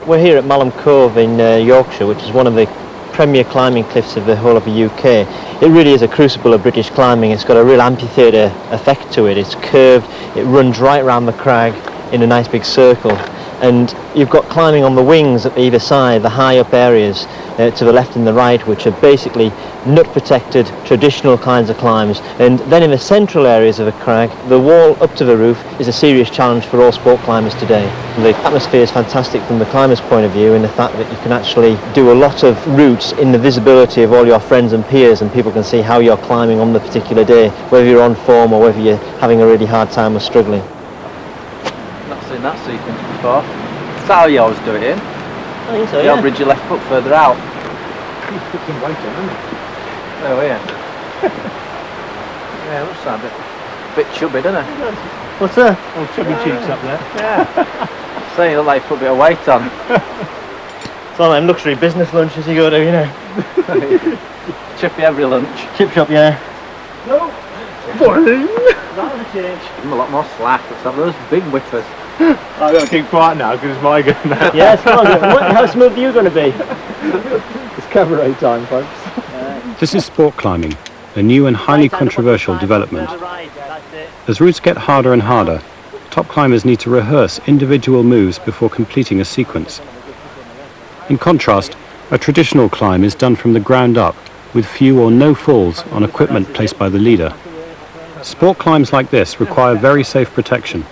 We're here at Malham Cove in Yorkshire, which is one of the premier climbing cliffs of the whole of the UK. It really is a crucible of British climbing. It's got a real amphitheatre effect to it. It's curved, it runs right round the crag in a nice big circle. And you've got climbing on the wings at either side, the high up areas to the left and the right, which are basically nut protected traditional kinds of climbs. And then in the central areas of the crag, the wall up to the roof is a serious challenge for all sport climbers today. The atmosphere is fantastic from the climber's point of view in the fact that you can actually do a lot of routes in the visibility of all your friends and peers, and people can see how you're climbing on the particular day, whether you're on form or whether you're having a really hard time or struggling. Not seen that sequence before. Is that how you always do it in? I think so, you yeah. bridge your left foot further out. He's putting weight on, isn't he? Oh yeah. Yeah, looks like a bit chubby, doesn't it? What's that? Oh, chubby cheeks up there. Yeah. So you look like you put a bit of weight on. It's all them luxury business lunches you go to, you know. Chippy every lunch. Chip shop, yeah. No. Boing. That'll change. Give them a lot more slack. Let's have those big whippers. I've got to keep quiet now because it's my go now. Yes, come on. How smooth are you going to be? It's cabaret time, folks. This is sport climbing, a new and highly controversial development. As routes get harder and harder, top climbers need to rehearse individual moves before completing a sequence. In contrast, a traditional climb is done from the ground up, with few or no falls on equipment placed by the leader. Sport climbs like this require very safe protection,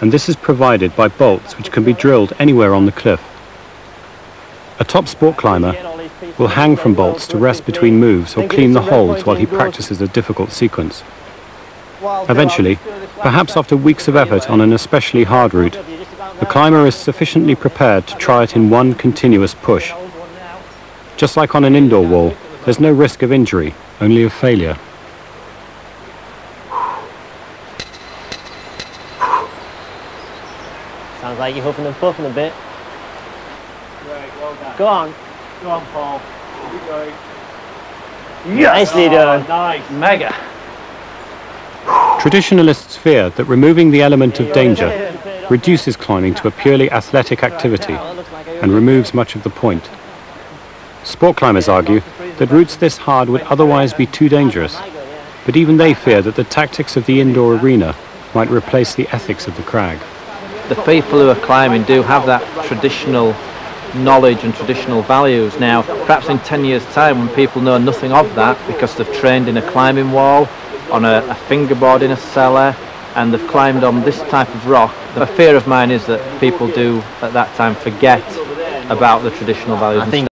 and this is provided by bolts which can be drilled anywhere on the cliff. A top sport climber will hang from bolts to rest between moves or clean the holds while he practices a difficult sequence. Eventually, perhaps after weeks of effort on an especially hard route, the climber is sufficiently prepared to try it in one continuous push. Just like on an indoor wall, there's no risk of injury, only of failure. Sounds like you're huffing and puffing a bit. Great, well done. Go on. Go on, Paul. Keep going. Yes. Nicely done. Nice. Mega. Traditionalists fear that removing the element of danger reduces climbing to a purely athletic activity and removes much of the point. Sport climbers argue that routes this hard would otherwise be too dangerous, but even they fear that the tactics of the indoor arena might replace the ethics of the crag. The people who are climbing do have that traditional knowledge and traditional values. Now, perhaps in 10 years' time, when people know nothing of that because they've trained in a climbing wall, on a fingerboard in a cellar, and they've climbed on this type of rock, the fear of mine is that people do at that time forget about the traditional values.